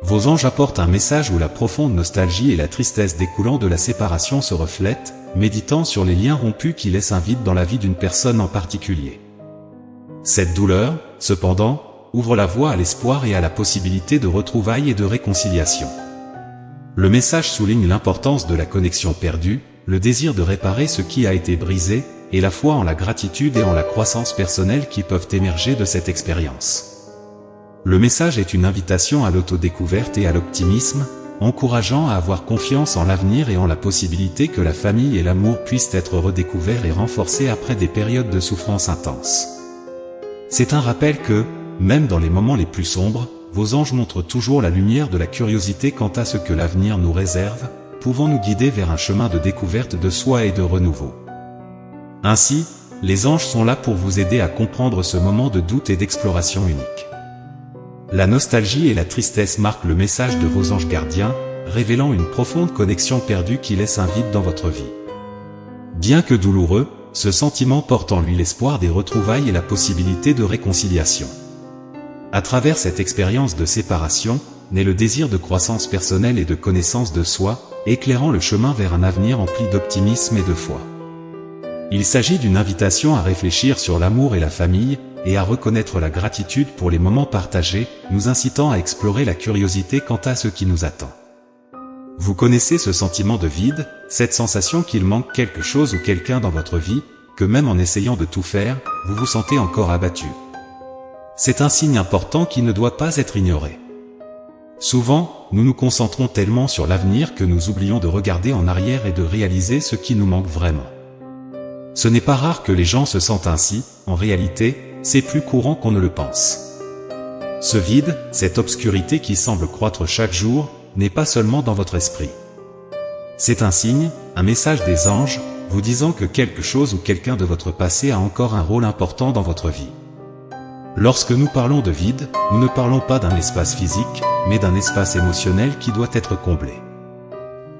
Vos anges apportent un message où la profonde nostalgie et la tristesse découlant de la séparation se reflètent, méditant sur les liens rompus qui laissent un vide dans la vie d'une personne en particulier. Cette douleur, cependant, ouvre la voie à l'espoir et à la possibilité de retrouvailles et de réconciliation. Le message souligne l'importance de la connexion perdue, le désir de réparer ce qui a été brisé, et la foi en la gratitude et en la croissance personnelle qui peuvent émerger de cette expérience. Le message est une invitation à l'autodécouverte et à l'optimisme, encourageant à avoir confiance en l'avenir et en la possibilité que la famille et l'amour puissent être redécouverts et renforcés après des périodes de souffrance intense. C'est un rappel que, même dans les moments les plus sombres, vos anges montrent toujours la lumière de la curiosité quant à ce que l'avenir nous réserve, pouvant nous guider vers un chemin de découverte de soi et de renouveau. Ainsi, les anges sont là pour vous aider à comprendre ce moment de doute et d'exploration unique. La nostalgie et la tristesse marquent le message de vos anges gardiens, révélant une profonde connexion perdue qui laisse un vide dans votre vie. Bien que douloureux, ce sentiment porte en lui l'espoir des retrouvailles et la possibilité de réconciliation. À travers cette expérience de séparation, naît le désir de croissance personnelle et de connaissance de soi, éclairant le chemin vers un avenir empli d'optimisme et de foi. Il s'agit d'une invitation à réfléchir sur l'amour et la famille, et à reconnaître la gratitude pour les moments partagés, nous incitant à explorer la curiosité quant à ce qui nous attend. Vous connaissez ce sentiment de vide, cette sensation qu'il manque quelque chose ou quelqu'un dans votre vie, que même en essayant de tout faire, vous vous sentez encore abattu. C'est un signe important qui ne doit pas être ignoré. Souvent, nous nous concentrons tellement sur l'avenir que nous oublions de regarder en arrière et de réaliser ce qui nous manque vraiment. Ce n'est pas rare que les gens se sentent ainsi, en réalité, c'est plus courant qu'on ne le pense. Ce vide, cette obscurité qui semble croître chaque jour, n'est pas seulement dans votre esprit. C'est un signe, un message des anges, vous disant que quelque chose ou quelqu'un de votre passé a encore un rôle important dans votre vie. Lorsque nous parlons de vide, nous ne parlons pas d'un espace physique, mais d'un espace émotionnel qui doit être comblé.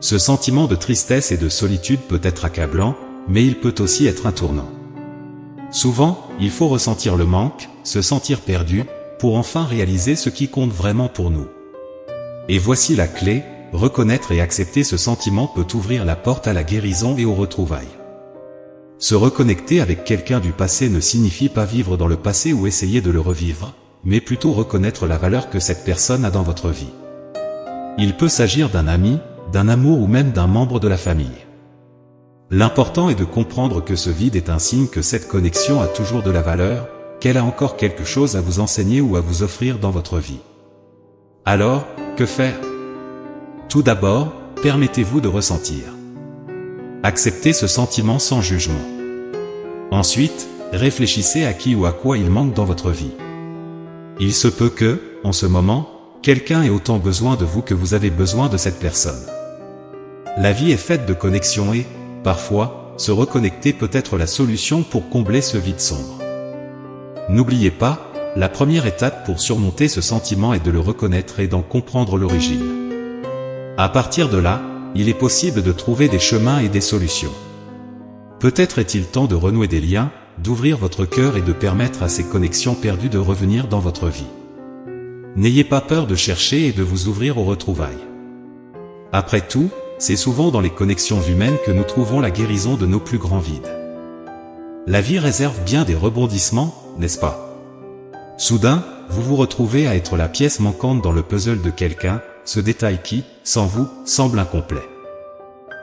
Ce sentiment de tristesse et de solitude peut être accablant, mais il peut aussi être un tournant. Souvent, il faut ressentir le manque, se sentir perdu, pour enfin réaliser ce qui compte vraiment pour nous. Et voici la clé, reconnaître et accepter ce sentiment peut ouvrir la porte à la guérison et aux retrouvailles. Se reconnecter avec quelqu'un du passé ne signifie pas vivre dans le passé ou essayer de le revivre, mais plutôt reconnaître la valeur que cette personne a dans votre vie. Il peut s'agir d'un ami, d'un amour ou même d'un membre de la famille. L'important est de comprendre que ce vide est un signe que cette connexion a toujours de la valeur, qu'elle a encore quelque chose à vous enseigner ou à vous offrir dans votre vie. Alors, que faire? Tout d'abord, permettez-vous de ressentir. Acceptez ce sentiment sans jugement. Ensuite, réfléchissez à qui ou à quoi il manque dans votre vie. Il se peut que, en ce moment, quelqu'un ait autant besoin de vous que vous avez besoin de cette personne. La vie est faite de connexions et, parfois, se reconnecter peut être la solution pour combler ce vide sombre. N'oubliez pas, la première étape pour surmonter ce sentiment est de le reconnaître et d'en comprendre l'origine. À partir de là, il est possible de trouver des chemins et des solutions. Peut-être est-il temps de renouer des liens, d'ouvrir votre cœur et de permettre à ces connexions perdues de revenir dans votre vie. N'ayez pas peur de chercher et de vous ouvrir aux retrouvailles. Après tout, c'est souvent dans les connexions humaines que nous trouvons la guérison de nos plus grands vides. La vie réserve bien des rebondissements, n'est-ce pas? Soudain, vous vous retrouvez à être la pièce manquante dans le puzzle de quelqu'un, ce détail qui, sans vous, semble incomplet.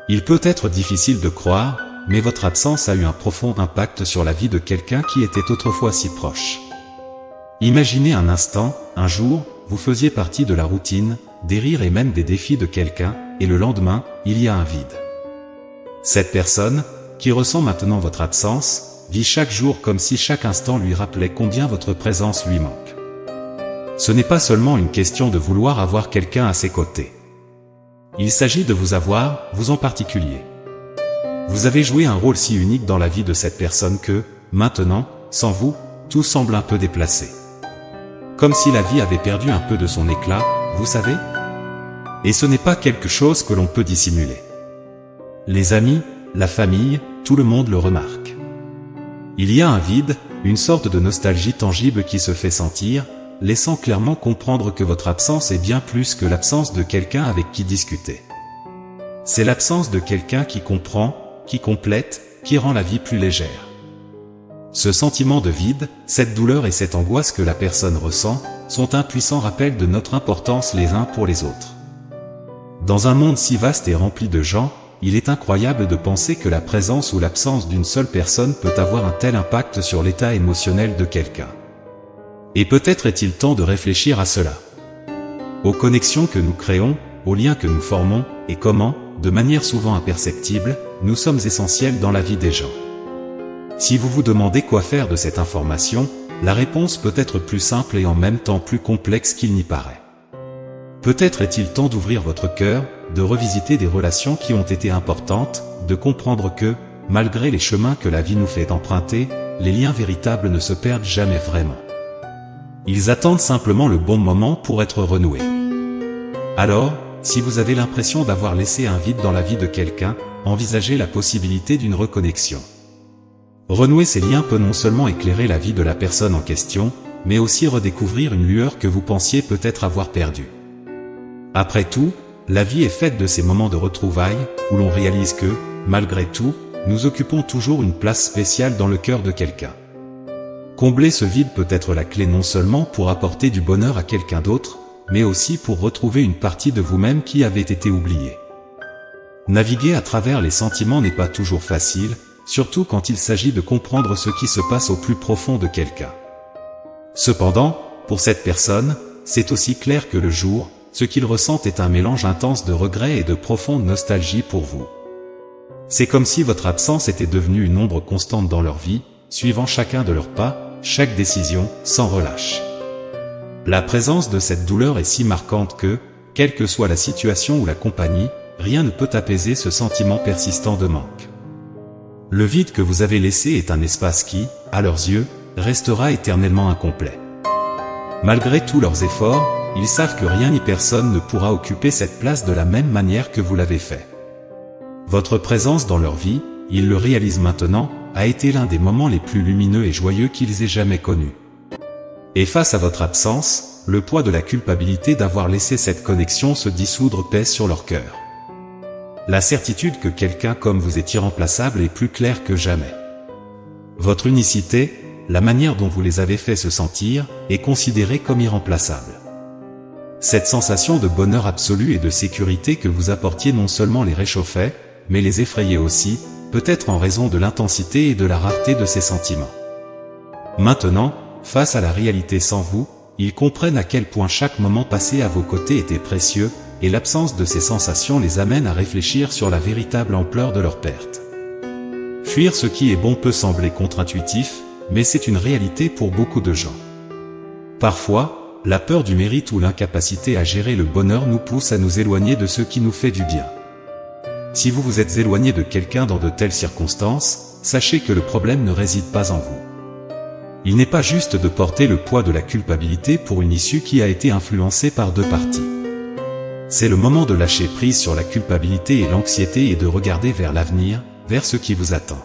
Il peut être difficile de croire, mais votre absence a eu un profond impact sur la vie de quelqu'un qui était autrefois si proche. Imaginez un instant, un jour, vous faisiez partie de la routine, des rires et même des défis de quelqu'un, et le lendemain, il y a un vide. Cette personne, qui ressent maintenant votre absence, vit chaque jour comme si chaque instant lui rappelait combien votre présence lui manque. Ce n'est pas seulement une question de vouloir avoir quelqu'un à ses côtés. Il s'agit de vous avoir, vous en particulier. Vous avez joué un rôle si unique dans la vie de cette personne que, maintenant, sans vous, tout semble un peu déplacé. Comme si la vie avait perdu un peu de son éclat, vous savez? Et ce n'est pas quelque chose que l'on peut dissimuler. Les amis, la famille, tout le monde le remarque. Il y a un vide, une sorte de nostalgie tangible qui se fait sentir, laissant clairement comprendre que votre absence est bien plus que l'absence de quelqu'un avec qui discuter. C'est l'absence de quelqu'un qui comprend, qui complète, qui rend la vie plus légère. Ce sentiment de vide, cette douleur et cette angoisse que la personne ressent, sont un puissant rappel de notre importance les uns pour les autres. Dans un monde si vaste et rempli de gens, il est incroyable de penser que la présence ou l'absence d'une seule personne peut avoir un tel impact sur l'état émotionnel de quelqu'un. Et peut-être est-il temps de réfléchir à cela. Aux connexions que nous créons, aux liens que nous formons, et comment, de manière souvent imperceptible, nous sommes essentiels dans la vie des gens. Si vous vous demandez quoi faire de cette information, la réponse peut être plus simple et en même temps plus complexe qu'il n'y paraît. Peut-être est-il temps d'ouvrir votre cœur, de revisiter des relations qui ont été importantes, de comprendre que, malgré les chemins que la vie nous fait emprunter, les liens véritables ne se perdent jamais vraiment. Ils attendent simplement le bon moment pour être renoués. Alors, si vous avez l'impression d'avoir laissé un vide dans la vie de quelqu'un, envisagez la possibilité d'une reconnexion. Renouer ces liens peut non seulement éclairer la vie de la personne en question, mais aussi redécouvrir une lueur que vous pensiez peut-être avoir perdue. Après tout, la vie est faite de ces moments de retrouvailles, où l'on réalise que, malgré tout, nous occupons toujours une place spéciale dans le cœur de quelqu'un. Combler ce vide peut être la clé non seulement pour apporter du bonheur à quelqu'un d'autre, mais aussi pour retrouver une partie de vous-même qui avait été oubliée. Naviguer à travers les sentiments n'est pas toujours facile, surtout quand il s'agit de comprendre ce qui se passe au plus profond de quelqu'un. Cependant, pour cette personne, c'est aussi clair que le jour, ce qu'il ressent est un mélange intense de regret et de profonde nostalgie pour vous. C'est comme si votre absence était devenue une ombre constante dans leur vie, suivant chacun de leurs pas, chaque décision, sans relâche. La présence de cette douleur est si marquante que, quelle que soit la situation ou la compagnie, rien ne peut apaiser ce sentiment persistant de manque. Le vide que vous avez laissé est un espace qui, à leurs yeux, restera éternellement incomplet. Malgré tous leurs efforts, ils savent que rien ni personne ne pourra occuper cette place de la même manière que vous l'avez fait. Votre présence dans leur vie, ils le réalisent maintenant, a été l'un des moments les plus lumineux et joyeux qu'ils aient jamais connus. Et face à votre absence, le poids de la culpabilité d'avoir laissé cette connexion se dissoudre pèse sur leur cœur. La certitude que quelqu'un comme vous est irremplaçable est plus claire que jamais. Votre unicité, la manière dont vous les avez fait se sentir, est considérée comme irremplaçable. Cette sensation de bonheur absolu et de sécurité que vous apportiez non seulement les réchauffait, mais les effrayait aussi, peut-être en raison de l'intensité et de la rareté de ces sentiments. Maintenant, face à la réalité sans vous, ils comprennent à quel point chaque moment passé à vos côtés était précieux, et l'absence de ces sensations les amène à réfléchir sur la véritable ampleur de leur perte. Fuir ce qui est bon peut sembler contre-intuitif, mais c'est une réalité pour beaucoup de gens. Parfois, la peur du mérite ou l'incapacité à gérer le bonheur nous pousse à nous éloigner de ce qui nous fait du bien. Si vous vous êtes éloigné de quelqu'un dans de telles circonstances, sachez que le problème ne réside pas en vous. Il n'est pas juste de porter le poids de la culpabilité pour une issue qui a été influencée par deux parties. C'est le moment de lâcher prise sur la culpabilité et l'anxiété et de regarder vers l'avenir, vers ce qui vous attend.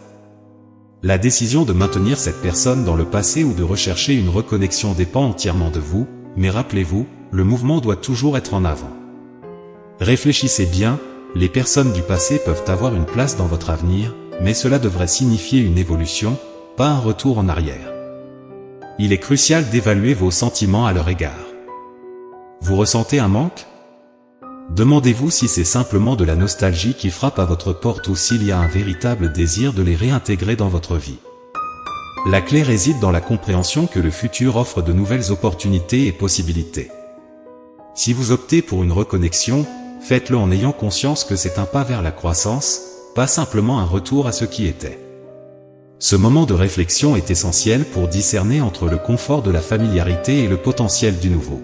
La décision de maintenir cette personne dans le passé ou de rechercher une reconnexion dépend entièrement de vous, mais rappelez-vous, le mouvement doit toujours être en avant. Réfléchissez bien, les personnes du passé peuvent avoir une place dans votre avenir, mais cela devrait signifier une évolution, pas un retour en arrière. Il est crucial d'évaluer vos sentiments à leur égard. Vous ressentez un manque ? Demandez-vous si c'est simplement de la nostalgie qui frappe à votre porte ou s'il y a un véritable désir de les réintégrer dans votre vie. La clé réside dans la compréhension que le futur offre de nouvelles opportunités et possibilités. Si vous optez pour une reconnexion, faites-le en ayant conscience que c'est un pas vers la croissance, pas simplement un retour à ce qui était. Ce moment de réflexion est essentiel pour discerner entre le confort de la familiarité et le potentiel du nouveau.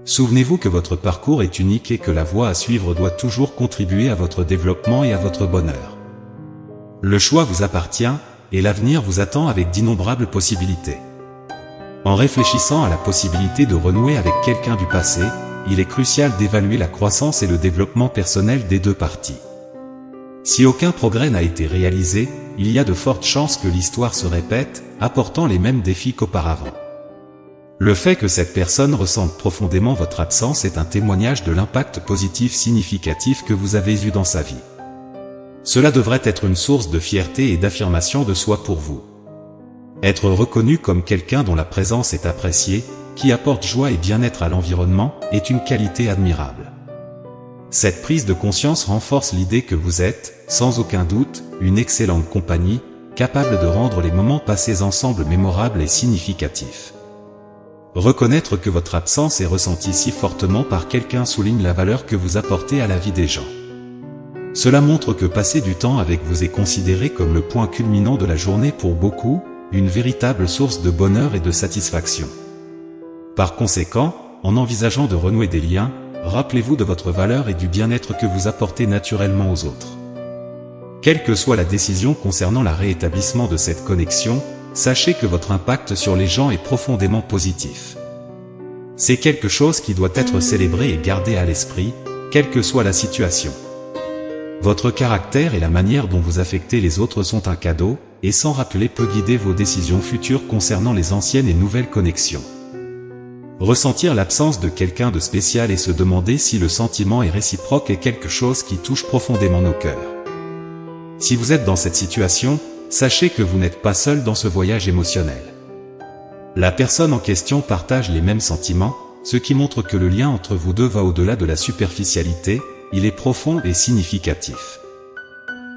Souvenez-vous que votre parcours est unique et que la voie à suivre doit toujours contribuer à votre développement et à votre bonheur. Le choix vous appartient, et l'avenir vous attend avec d'innombrables possibilités. En réfléchissant à la possibilité de renouer avec quelqu'un du passé, il est crucial d'évaluer la croissance et le développement personnel des deux parties. Si aucun progrès n'a été réalisé, il y a de fortes chances que l'histoire se répète, apportant les mêmes défis qu'auparavant. Le fait que cette personne ressente profondément votre absence est un témoignage de l'impact positif significatif que vous avez eu dans sa vie. Cela devrait être une source de fierté et d'affirmation de soi pour vous. Être reconnu comme quelqu'un dont la présence est appréciée, qui apporte joie et bien-être à l'environnement, est une qualité admirable. Cette prise de conscience renforce l'idée que vous êtes, sans aucun doute, une excellente compagnie, capable de rendre les moments passés ensemble mémorables et significatifs. Reconnaître que votre absence est ressentie si fortement par quelqu'un souligne la valeur que vous apportez à la vie des gens. Cela montre que passer du temps avec vous est considéré comme le point culminant de la journée pour beaucoup, une véritable source de bonheur et de satisfaction. Par conséquent, en envisageant de renouer des liens, rappelez-vous de votre valeur et du bien-être que vous apportez naturellement aux autres. Quelle que soit la décision concernant le rétablissement de cette connexion, sachez que votre impact sur les gens est profondément positif. C'est quelque chose qui doit être célébré et gardé à l'esprit, quelle que soit la situation. Votre caractère et la manière dont vous affectez les autres sont un cadeau, et sans rappeler peut guider vos décisions futures concernant les anciennes et nouvelles connexions. Ressentir l'absence de quelqu'un de spécial et se demander si le sentiment est réciproque est quelque chose qui touche profondément nos cœurs. Si vous êtes dans cette situation, sachez que vous n'êtes pas seul dans ce voyage émotionnel. La personne en question partage les mêmes sentiments, ce qui montre que le lien entre vous deux va au-delà de la superficialité, il est profond et significatif.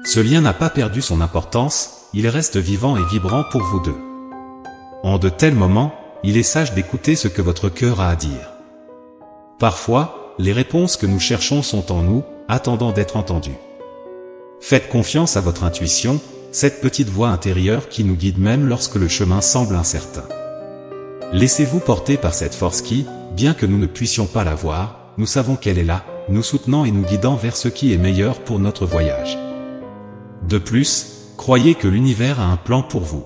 Ce lien n'a pas perdu son importance, il reste vivant et vibrant pour vous deux. En de tels moments, il est sage d'écouter ce que votre cœur a à dire. Parfois, les réponses que nous cherchons sont en nous, attendant d'être entendues. Faites confiance à votre intuition, cette petite voix intérieure qui nous guide même lorsque le chemin semble incertain. Laissez-vous porter par cette force qui, bien que nous ne puissions pas la voir, nous savons qu'elle est là, nous soutenant et nous guidant vers ce qui est meilleur pour notre voyage. De plus, croyez que l'univers a un plan pour vous.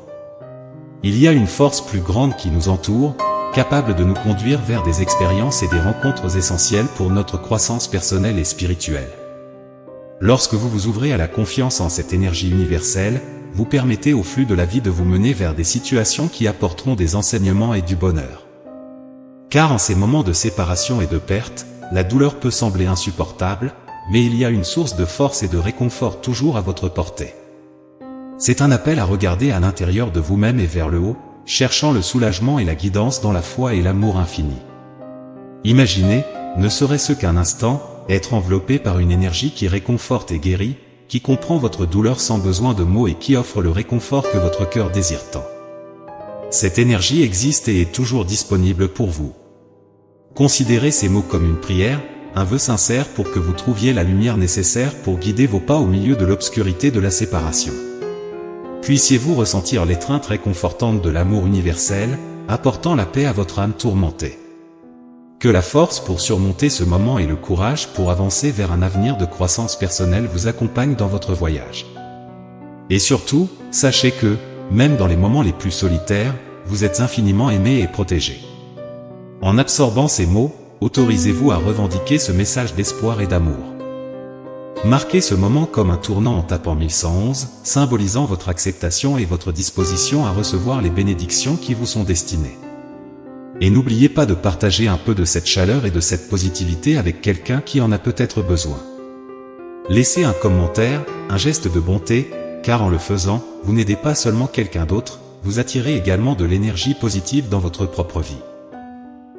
Il y a une force plus grande qui nous entoure, capable de nous conduire vers des expériences et des rencontres essentielles pour notre croissance personnelle et spirituelle. Lorsque vous vous ouvrez à la confiance en cette énergie universelle, vous permettez au flux de la vie de vous mener vers des situations qui apporteront des enseignements et du bonheur. Car en ces moments de séparation et de perte, la douleur peut sembler insupportable, mais il y a une source de force et de réconfort toujours à votre portée. C'est un appel à regarder à l'intérieur de vous-même et vers le haut, cherchant le soulagement et la guidance dans la foi et l'amour infini. Imaginez, ne serait-ce qu'un instant, être enveloppé par une énergie qui réconforte et guérit, qui comprend votre douleur sans besoin de mots et qui offre le réconfort que votre cœur désire tant. Cette énergie existe et est toujours disponible pour vous. Considérez ces mots comme une prière, un vœu sincère pour que vous trouviez la lumière nécessaire pour guider vos pas au milieu de l'obscurité de la séparation. Puissiez-vous ressentir l'étreinte réconfortante de l'amour universel, apportant la paix à votre âme tourmentée. Que la force pour surmonter ce moment et le courage pour avancer vers un avenir de croissance personnelle vous accompagnent dans votre voyage. Et surtout, sachez que, même dans les moments les plus solitaires, vous êtes infiniment aimé et protégé. En absorbant ces mots, autorisez-vous à revendiquer ce message d'espoir et d'amour. Marquez ce moment comme un tournant en tapant 1111, symbolisant votre acceptation et votre disposition à recevoir les bénédictions qui vous sont destinées. Et n'oubliez pas de partager un peu de cette chaleur et de cette positivité avec quelqu'un qui en a peut-être besoin. Laissez un commentaire, un geste de bonté, car en le faisant, vous n'aidez pas seulement quelqu'un d'autre, vous attirez également de l'énergie positive dans votre propre vie.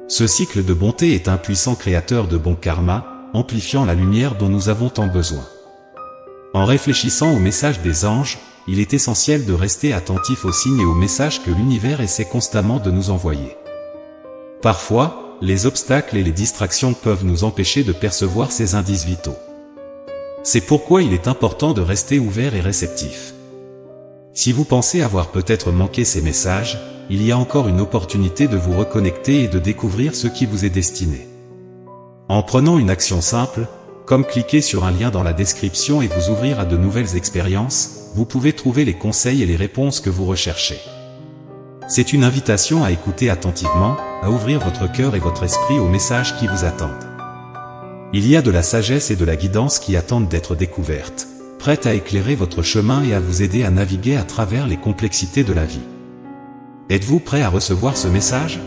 Ce cycle de bonté est un puissant créateur de bon karma, amplifiant la lumière dont nous avons tant besoin. En réfléchissant au message des anges, il est essentiel de rester attentif aux signes et aux messages que l'univers essaie constamment de nous envoyer. Parfois, les obstacles et les distractions peuvent nous empêcher de percevoir ces indices vitaux. C'est pourquoi il est important de rester ouvert et réceptif. Si vous pensez avoir peut-être manqué ces messages, il y a encore une opportunité de vous reconnecter et de découvrir ce qui vous est destiné. En prenant une action simple, comme cliquer sur un lien dans la description et vous ouvrir à de nouvelles expériences, vous pouvez trouver les conseils et les réponses que vous recherchez. C'est une invitation à écouter attentivement, à ouvrir votre cœur et votre esprit aux messages qui vous attendent. Il y a de la sagesse et de la guidance qui attendent d'être découvertes, prêtes à éclairer votre chemin et à vous aider à naviguer à travers les complexités de la vie. Êtes-vous prêt à recevoir ce message ?